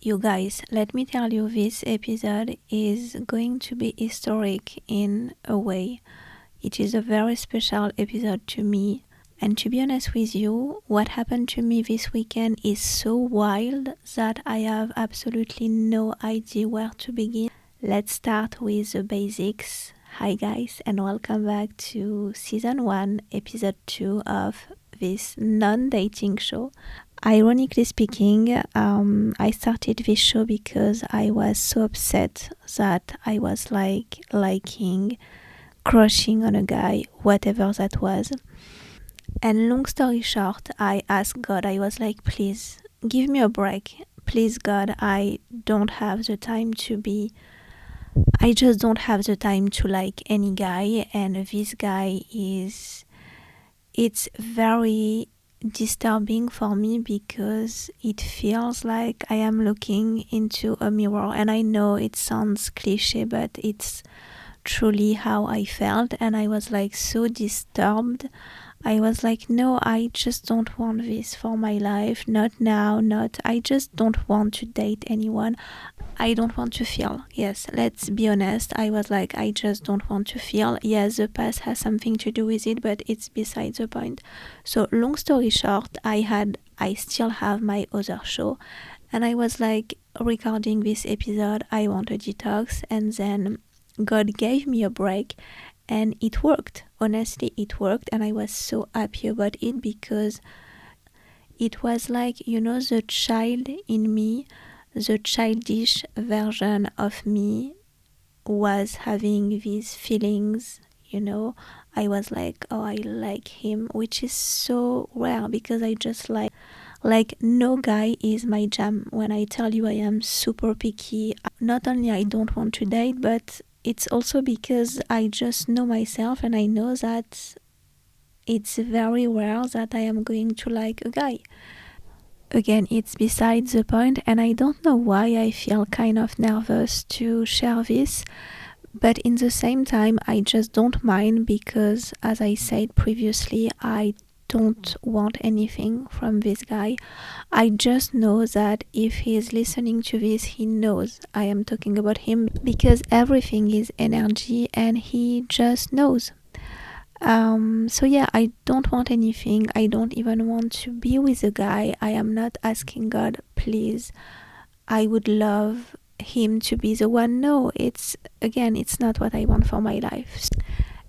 You guys, let me tell you, this episode is going to be historic in a way. It is a very special episode to me. And to be honest with you, what happened to me this weekend is so wild that I have absolutely no idea where to begin. Let's start with the basics. Hi guys, and welcome back to season 1, episode 2 of this non-dating show. Ironically speaking, I started this show because I was so upset that I was liking, crushing on a guy, whatever that was. And long story short, I asked God, I was like, please give me a break. Please, God, I just don't have the time to like any guy. And this guy it's very disturbing for me because it feels like I am looking into a mirror, and I know it sounds cliche, but it's truly how I felt, and I was like so disturbed. I was like, no, I just don't want this for my life, not now, I just don't want to date anyone. I don't want to feel. Yes, let's be honest. I was like, I just don't want to feel. Yes, the past has something to do with it, but it's beside the point. So, long story short, I still have my other show, and I was like recording this episode. I want a detox, and then God gave me a break, and it worked. Honestly, it worked, and I was so happy about it because it was like, the child in me, the childish version of me was having these feelings. I was like, oh, I like him, which is so rare because I just like no guy is my jam. When I tell you I am super picky, not only I don't want to date, but it's also because I just know myself, and I know that it's very rare that I am going to like a guy. Again, it's besides the point, and I don't know why I feel kind of nervous to share this, but in the same time, I just don't mind because, as I said previously, I don't want anything from this guy. I just know that if he is listening to this, he knows I am talking about him because everything is energy, and he just knows. So yeah, I don't want anything. I don't even want to be with a guy. I am not asking God, please, I would love him to be the one. No, it's not what I want for my life.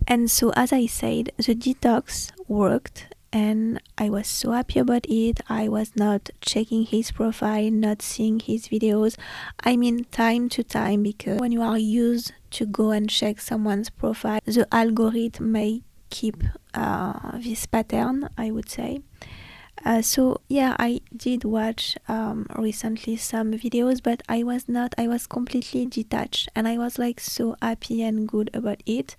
And so, as I said, the detox worked, and I was so happy about it. I was not checking his profile, not seeing his videos. I mean, time to time, because when you are used to go and check someone's profile, the algorithm may keep this pattern, I would say. So yeah, I did watch recently some videos, but I was completely detached, and I was like so happy and good about it,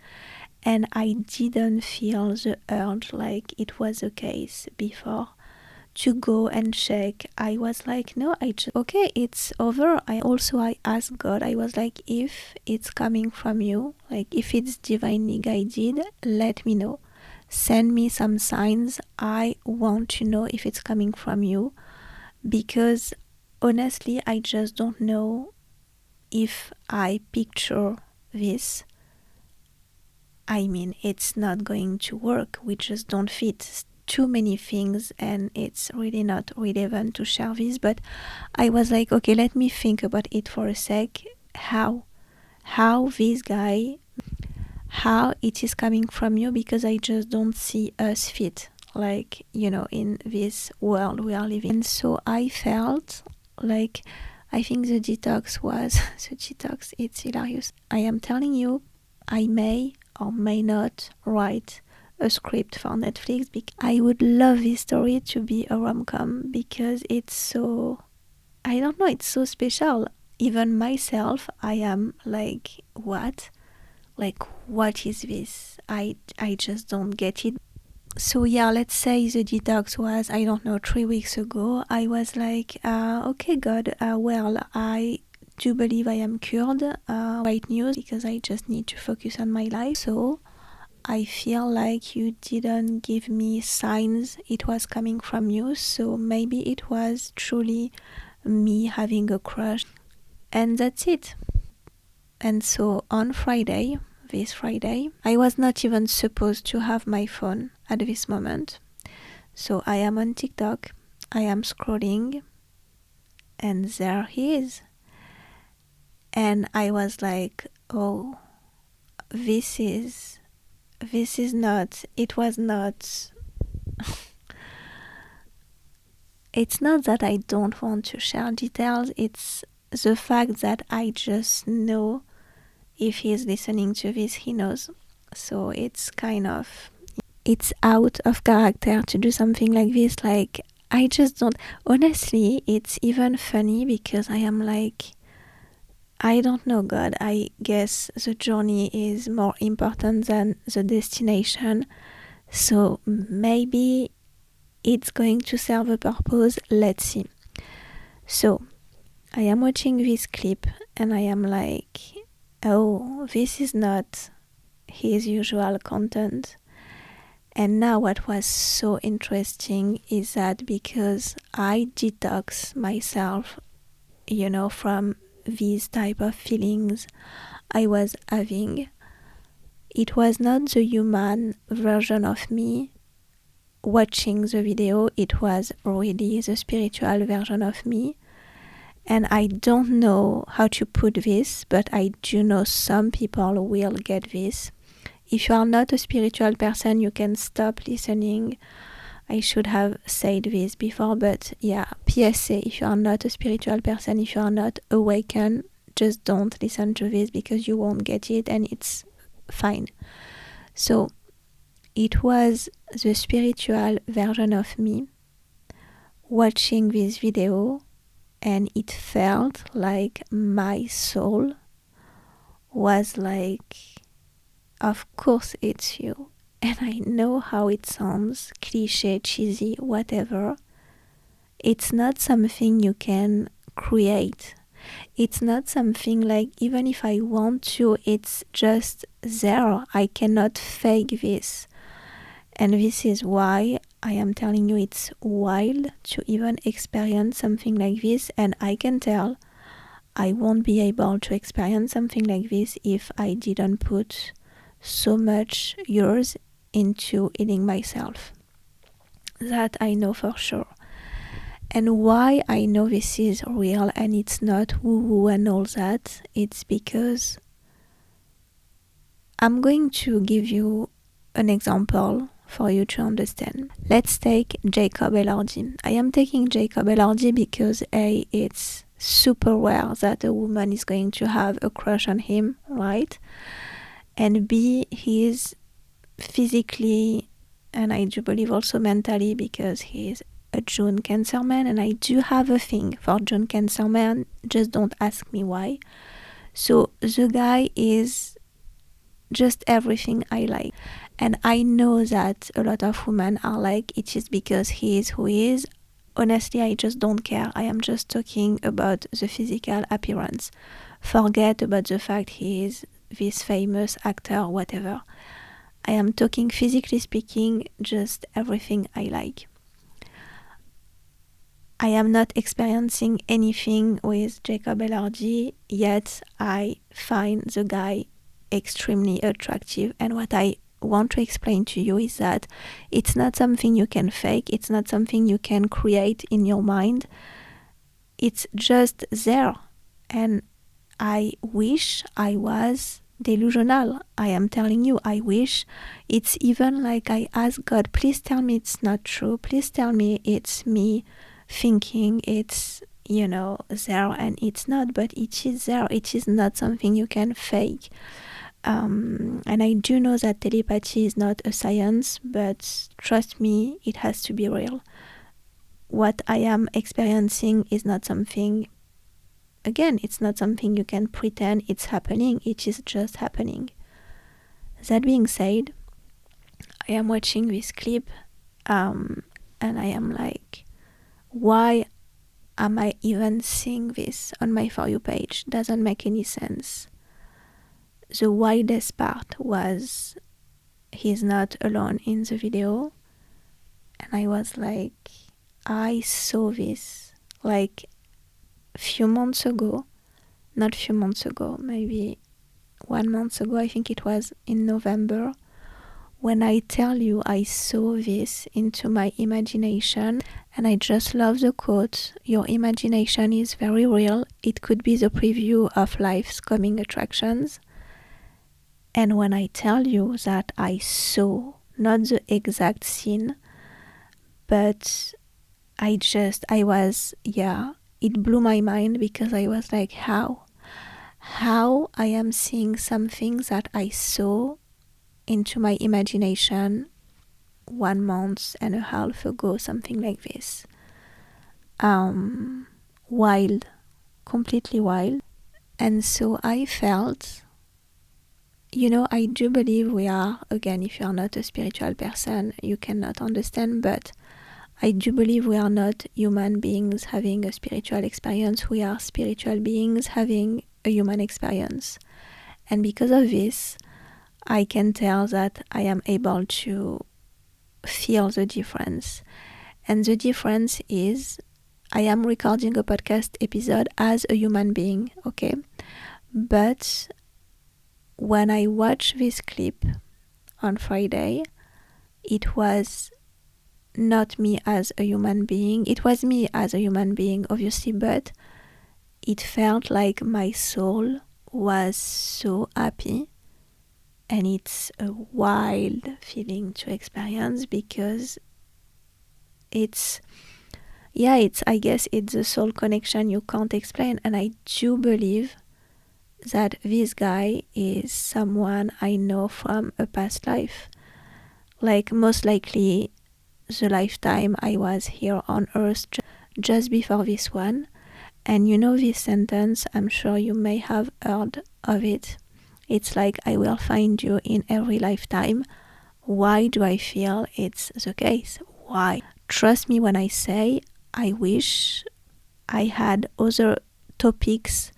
and I didn't feel the urge like it was the case before to go and check. I was like, no, okay, it's over. I asked God, I was like, if it's coming from you, like if it's divinely guided, let me know. Send me some signs. I want to know if it's coming from you, because honestly, I just don't know if I picture this. I mean, it's not going to work. We just don't fit too many things, and it's really not relevant to share this. But I was like, okay, let me think about it for a sec. How this guy, how it is coming from you, because I just don't see us fit, like, in this world we are living. And so I felt like, I think the detox, it's hilarious. I am telling you, I may or may not write a script for Netflix, because I would love this story to be a rom-com, because it's so, I don't know, it's so special. Even myself, I am like, what? Like, what is this? I just don't get it. So yeah, let's say the detox was, I don't know, 3 weeks ago. I was like, okay, God, well, I do believe I am cured. Right news, because I just need to focus on my life. So I feel like you didn't give me signs it was coming from you. So maybe it was truly me having a crush, and that's it. And so on Friday, this Friday, I was not even supposed to have my phone at this moment. So I am on TikTok, I am scrolling, and there he is. And I was like, oh, this is not, it was not, it's not that I don't want to share details, it's the fact that I just know if he's listening to this, he knows. So it's kind of, it's out of character to do something like this. Like, I just don't, honestly, it's even funny because I am like, I don't know, God. I guess the journey is more important than the destination. So maybe it's going to serve a purpose. Let's see. So I am watching this clip and I am like, oh, this is not his usual content. And now what was so interesting is that because I detox myself, from these type of feelings I was having, it was not the human version of me watching the video, it was really the spiritual version of me. And I don't know how to put this, but I do know some people will get this. If you are not a spiritual person, you can stop listening. I should have said this before, but yeah, PSA, if you are not a spiritual person, if you are not awakened, just don't listen to this because you won't get it and it's fine. So it was the spiritual version of me watching this video, and it felt like my soul was like, of course it's you. And I know how it sounds, cliche, cheesy, whatever. It's not something you can create. It's not something like, even if I want to, it's just there. I cannot fake this. And this is why I am telling you it's wild to even experience something like this. And I can tell I won't be able to experience something like this if I didn't put so much years into healing myself. That I know for sure. And why I know this is real and it's not woo-woo and all that, it's because I'm going to give you an example for you to understand. Let's take Jacob Elordi. I am taking Jacob Elordi because A, it's super rare that a woman is going to have a crush on him, right? And B, he is physically, and I do believe also mentally, because he is a June Cancer man, and I do have a thing for June Cancer man, just don't ask me why. So the guy is just everything I like. And I know that a lot of women are like, it is because he is who he is. Honestly, I just don't care. I am just talking about the physical appearance. Forget about the fact he is this famous actor, whatever. I am talking physically speaking, just everything I like. I am not experiencing anything with Jacob Elordi, yet I find the guy extremely attractive. And what I want to explain to you is that it's not something you can fake, it's not something you can create in your mind. It's just there. And I wish I was delusional. I am telling you, I wish. It's even like I ask God, please tell me it's not true. Please tell me it's me thinking it's, there, and it's not, but it is there. It is not something you can fake. And I do know that telepathy is not a science, but trust me, it has to be real. What I am experiencing is not something, again, it's not something you can pretend it's happening, it is just happening. That being said, I am watching this clip, and I am like, why am I even seeing this on my For You page? Doesn't make any sense. The wildest part was he's not alone in the video, and I was like, I saw this like maybe 1 month ago, I think it was in November, when I tell you I saw this into my imagination. And I just love the quote, your imagination is very real. It could be the preview of life's coming attractions. And when I tell you that I saw, not the exact scene, but it blew my mind, because I was like, how I am seeing some things that I saw into my imagination 1.5 months ago, something like this. Wild, completely wild. And so I felt, I do believe we are, again, if you are not a spiritual person, you cannot understand, but I do believe we are not human beings having a spiritual experience. We are spiritual beings having a human experience. And because of this, I can tell that I am able to feel the difference. And the difference is, I am recording a podcast episode as a human being, okay? But when I watched this clip on Friday, it was not me as a human being. It was me as a human being, obviously, but it felt like my soul was so happy. And it's a wild feeling to experience, because I guess it's a soul connection you can't explain. And I do believe that this guy is someone I know from a past life. Like, most likely the lifetime I was here on earth just before this one. And this sentence, I'm sure you may have heard of it. It's like, I will find you in every lifetime. Why do I feel it's the case? Why? Trust me when I say, I wish I had other topics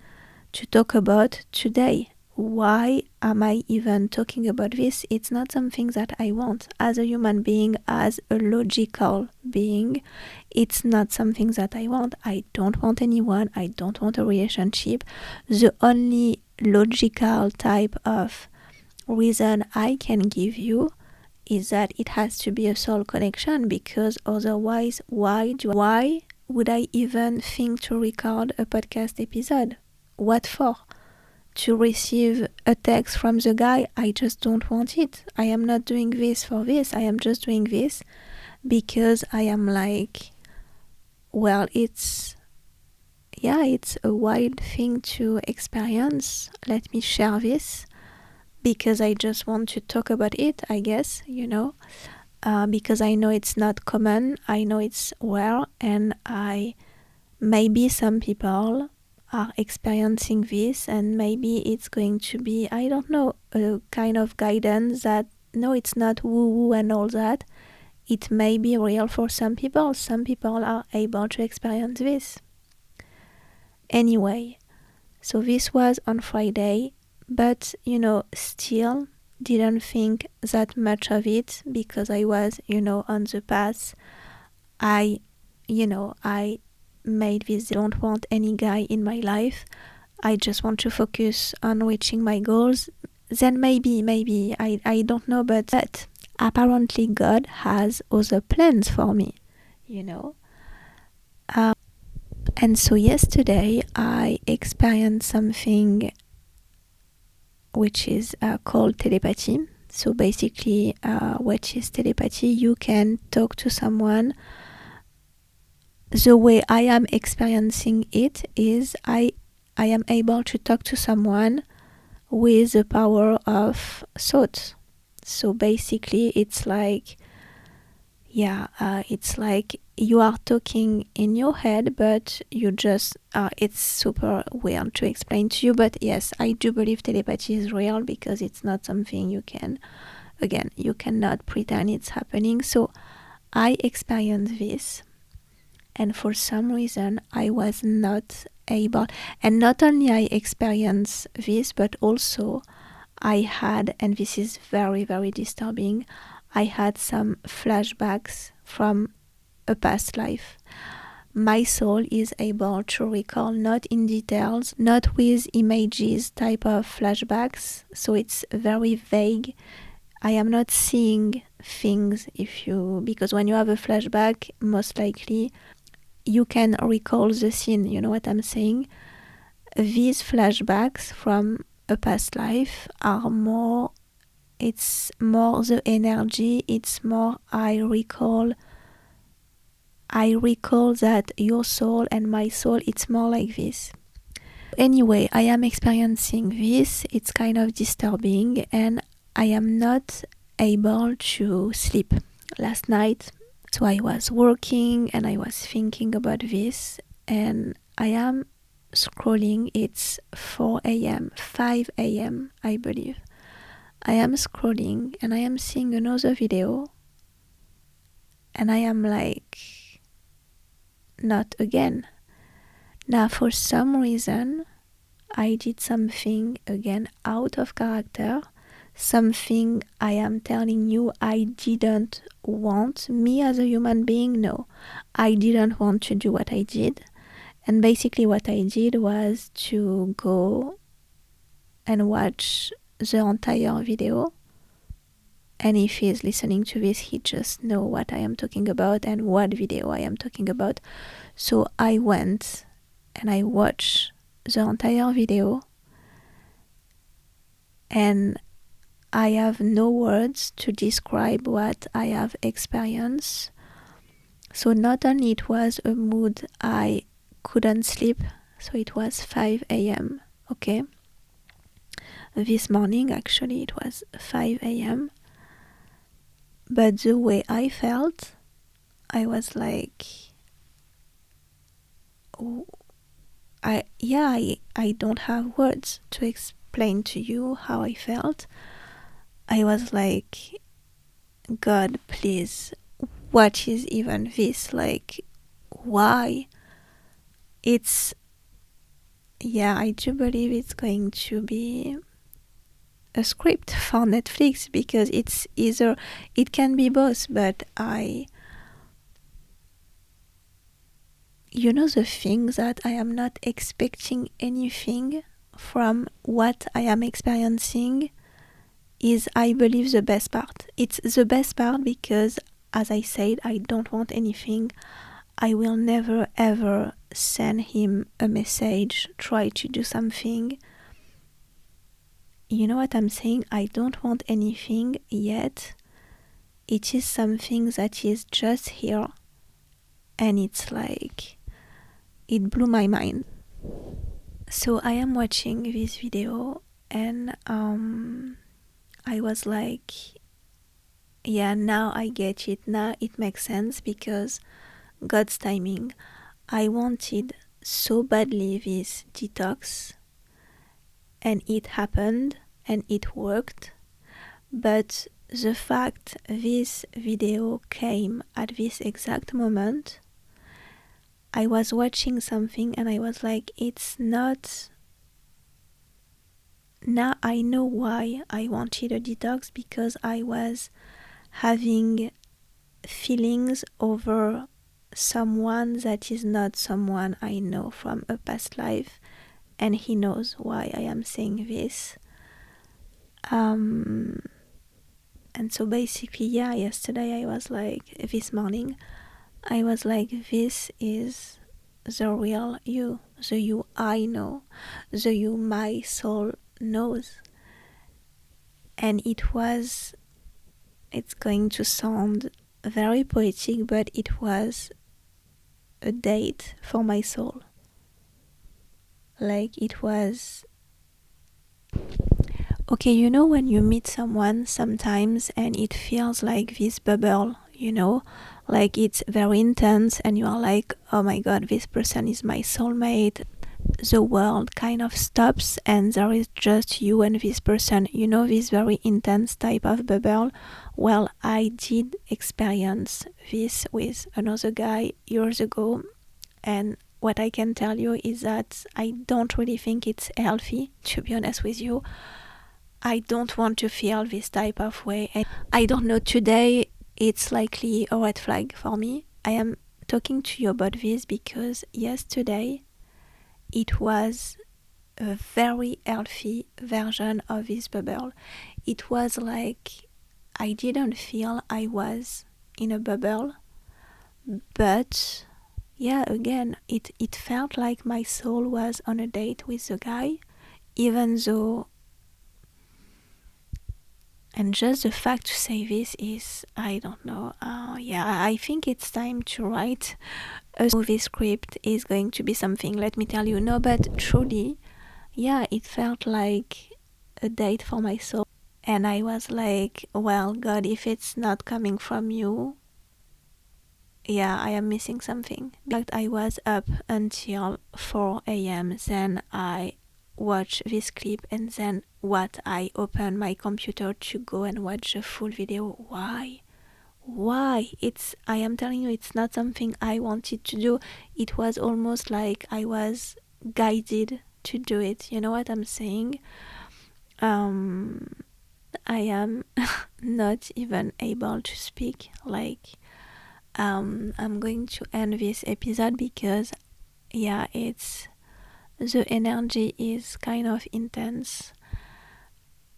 to talk about today. Why am I even talking about this? It's not something that I want. As a human being, as a logical being, it's not something that I want. I don't want anyone. I don't want a relationship. The only logical type of reason I can give you is that it has to be a soul connection, because otherwise, why would I even think to record a podcast episode? What for? To receive a text from the guy? I just don't want it. I am not doing this for this. I am just doing this because I am like, well, it's a wild thing to experience. Let me share this, because I just want to talk about it, I guess, because I know it's not common. I know it's rare, and maybe some people are experiencing this, and maybe it's going to be, I don't know, a kind of guidance that, no, it's not woo-woo and all that. It may be real for some people. Some people are able to experience this. Anyway, so this was on Friday, but, still didn't think that much of it, because I was, on the path. I made this, don't want any guy in my life. I just want to focus on reaching my goals. Then maybe, I don't know, but apparently God has other plans for me, and so yesterday I experienced something which is called telepathy. So basically, what is telepathy? You can talk to someone. The way I am experiencing it is I am able to talk to someone with the power of thought. So basically, it's like, it's like you are talking in your head, but you just, it's super weird to explain to you. But yes, I do believe telepathy is real, because it's not something you cannot pretend it's happening. So I experienced this. And for some reason, I was not able. And not only I experienced this, but also I had, and this is very, very disturbing, I had some flashbacks from a past life. my soul is able to recall, not in details, not with images type of flashbacks, so it's very vague. I am not seeing things because when you have a flashback, most likely you can recall the scene, you know what I'm saying? These flashbacks from a past life are more, it's more the energy, it's more I recall that your soul and my soul, it's more like this. Anyway, I am experiencing this, it's kind of disturbing, and I am not able to sleep last night. So I was working and I was thinking about this, and I am scrolling. It's 4 a.m., 5 a.m., I believe. I am scrolling and I am seeing another video, and I am like, not again. Now, for some reason, I did something again out of character, something I am telling you I didn't want. Me as a human being, no. I didn't want to do what I did. And basically what I did was to go and watch the entire video. And if he's listening to this, he just know what I am talking about and what video I am talking about. So I went and I watched the entire video, and I have no words to describe what I have experienced. So not only it was a mood, I couldn't sleep, so it was 5 a.m., okay? This morning, actually, it was 5 a.m. But the way I felt, I was like, oh, I don't have words to explain to you how I felt. I was like, God, please, what is even this? Like, why? I do believe it's going to be a script for Netflix, because it's either, it can be both, but the thing that I am not expecting anything from what I am experiencing is, I believe, the best part. It's the best part because, as I said, I don't want anything. I will never ever send him a message, try to do something. You know what I'm saying? I don't want anything yet. It is something that is just here, and it's like, it blew my mind. So I am watching this video, and I was like, yeah, now I get it. Now it makes sense, because God's timing. I wanted so badly this detox, and it happened, and it worked. But the fact this video came at this exact moment, I was watching something and I was like, it's not. Now I know why I wanted a detox, because I was having feelings over someone that is not someone I know from a past life, and he knows why I am saying this. And so basically, yesterday I was like, this morning, I was like, this is the real you, the you I know, the you my soul knows. And it's going to sound very poetic, but it was a date for my soul. Like, it was, okay, when you meet someone sometimes and it feels like this bubble, like it's very intense, and you are like, oh my God, this person is my soulmate. The world kind of stops and there is just you and this person, this very intense type of bubble. Well, I did experience this with another guy years ago, and what I can tell you is that I don't really think it's healthy, to be honest with you. I don't want to feel this type of way, and I don't know, today it's likely a red flag for me. I am talking to you about this because yesterday it was a very healthy version of this bubble. It was like I didn't feel I was in a bubble, but yeah, again, it felt like my soul was on a date with the guy, even though, and just the fact to say this is, I don't know, I think it's time to write a movie script. Is going to be something, let me tell you. No, but truly, yeah, it felt like a date for my soul. And I was like, well, God, if it's not coming from you, yeah, I am missing something. In fact, I was up until 4 a.m. Then I watched this clip, and then I opened my computer to go and watch the full video. Why? I am telling you, it's not something I wanted to do. It was almost like I was guided to do it. You know what I'm saying? I am not even able to speak. I'm going to end this episode because, yeah, the energy is kind of intense.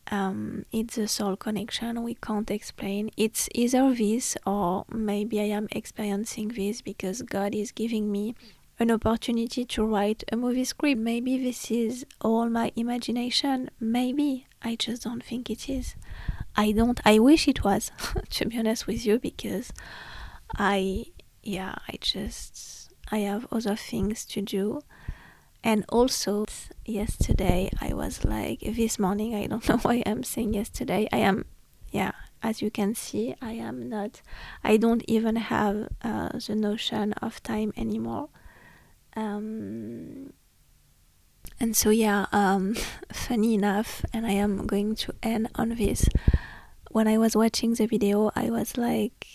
It's a soul connection we can't explain. It's either this, or maybe I am experiencing this because God is giving me an opportunity to write a movie script. Maybe this is all my imagination. Maybe. I just don't think it is. I wish it was, to be honest with you, because I have other things to do. And also yesterday I was like, this morning, I don't know why I'm saying yesterday, as you can see, I don't even have the notion of time anymore. And so funny enough, and I am going to end on this, when I was watching the video, I was like,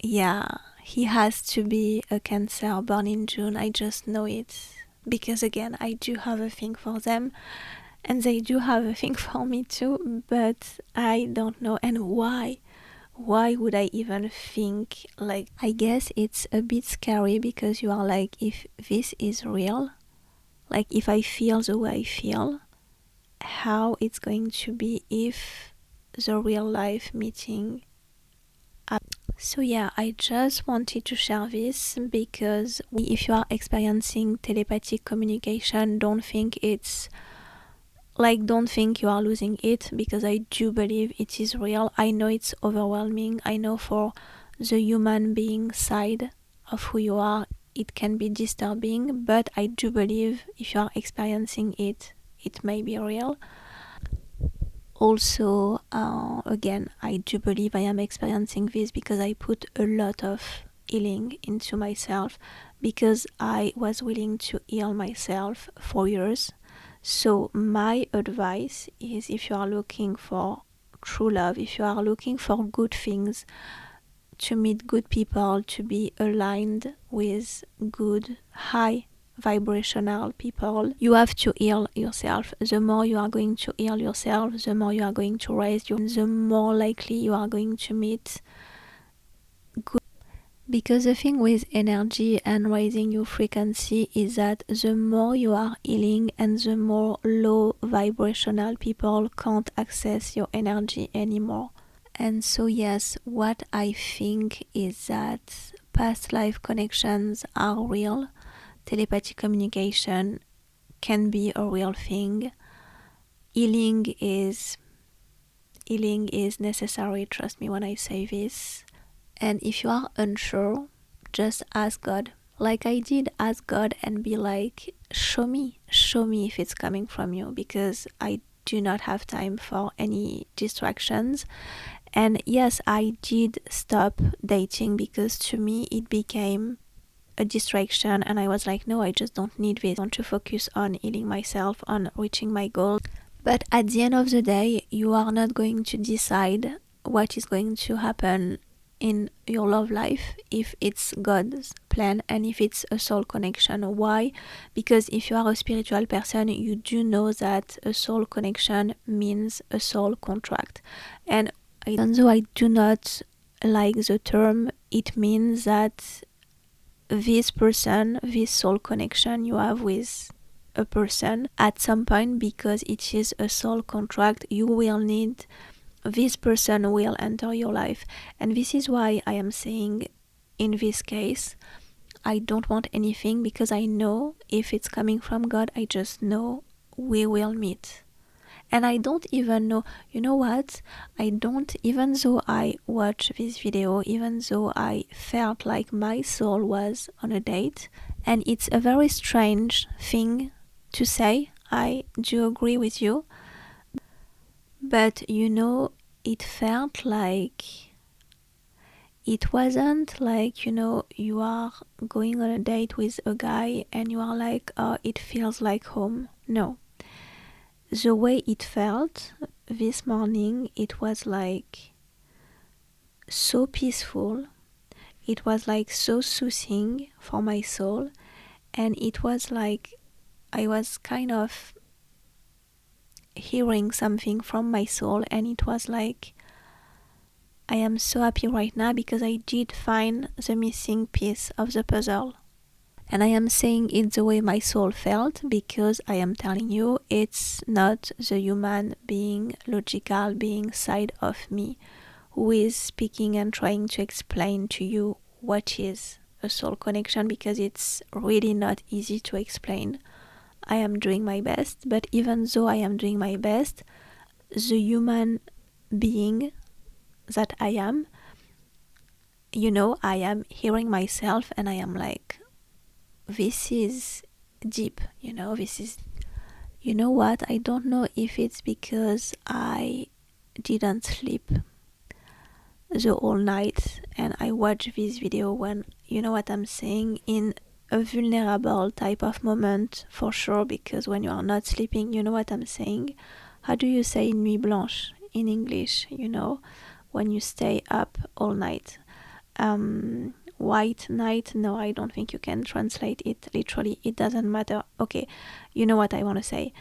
yeah, he has to be a Cancer born in June. I just know it. Because again, I do have a thing for them, and they do have a thing for me too, but I don't know. And why would I even think, like, I guess it's a bit scary because you are like, if this is real, like if I feel the way I feel, how it's going to be if the real life meeting. So yeah, I just wanted to share this because if you are experiencing telepathic communication, don't think you are losing it, because I do believe it is real. I know it's overwhelming. I know for the human being side of who you are, it can be disturbing, but I do believe if you are experiencing it, it may be real. Also, again, I do believe I am experiencing this because I put a lot of healing into myself, because I was willing to heal myself for years. So my advice is, if you are looking for true love, if you are looking for good things, to meet good people, to be aligned with good, high vibrational people, you have to heal yourself. The more you are going to heal yourself, the more you are going to raise the more likely you are going to meet good. Because the thing with energy and raising your frequency is that the more you are healing, and the more low vibrational people can't access your energy anymore. And so yes, what I think is that past life connections are real. Telepathic communication can be a real thing. Healing is necessary, trust me when I say this. And if you are unsure, just ask God. Like I did, ask God and be like, show me if it's coming from you, because I do not have time for any distractions. And yes, I did stop dating because to me it became a distraction, and I was like, no, I just don't need this. I want to focus on healing myself, on reaching my goals. But at the end of the day, you are not going to decide what is going to happen in your love life if it's God's plan and if it's a soul connection. Why? Because if you are a spiritual person, you do know that a soul connection means a soul contract. And even though I do not like the term, it means that this person, this soul connection you have with a person, at some point, because it is a soul contract, you will need, this person will enter your life. And this is why I am saying, in this case, I don't want anything, because I know if it's coming from God, I just know we will meet. And I don't even know, you know what? I don't, even though I watched this video, even though I felt like my soul was on a date, and it's a very strange thing to say, I do agree with you, but you know, it felt like, it wasn't like, you know, you are going on a date with a guy and you are like, oh, it feels like home. No. The way it felt this morning, it was like so peaceful. It was like so soothing for my soul. And it was like I was kind of hearing something from my soul. And it was like, I am so happy right now because I did find the missing piece of the puzzle. And I am saying it the way my soul felt, because I am telling you, it's not the human being, logical being side of me who is speaking and trying to explain to you what is a soul connection, because it's really not easy to explain. I am doing my best, but even though I am doing my best, the human being that I am, you know, I am hearing myself and I am like, this is deep, you know, this is, you know what, I don't know if it's because I didn't sleep the whole night and I watched this video when, you know what I'm saying, in a vulnerable type of moment, for sure, because when you are not sleeping, you know what I'm saying, how do you say nuit blanche in English, you know, when you stay up all night? White night, no, I don't think you can translate it literally, it doesn't matter. Okay, you know what I want to say.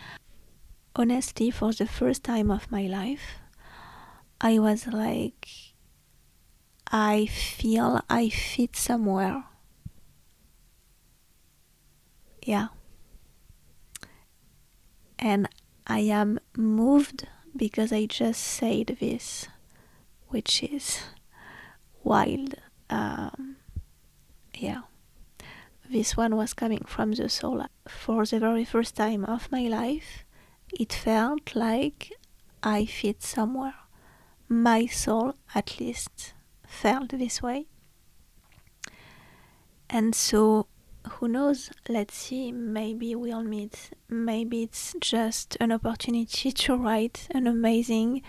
Honestly, for the first time of my life, I was like, I feel I fit somewhere. Yeah. And I am moved because I just said this, which is wild. Yeah. This one was coming from the soul. For the very first time of my life, it felt like I fit somewhere. My soul, at least, felt this way. And so, who knows? Let's see, maybe we'll meet. Maybe it's just an opportunity to write an amazing,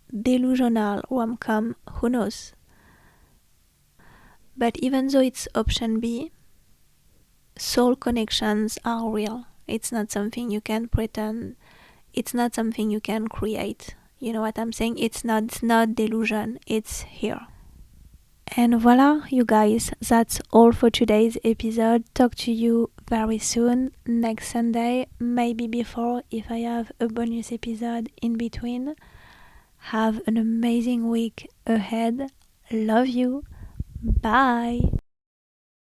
delusional rom-com. Who knows? But even though it's option B, soul connections are real. It's not something you can pretend. It's not something you can create. You know what I'm saying? It's not delusion. It's here. And voila, you guys, that's all for today's episode. Talk to you very soon, next Sunday, maybe before if I have a bonus episode in between. Have an amazing week ahead. Love you. Bye.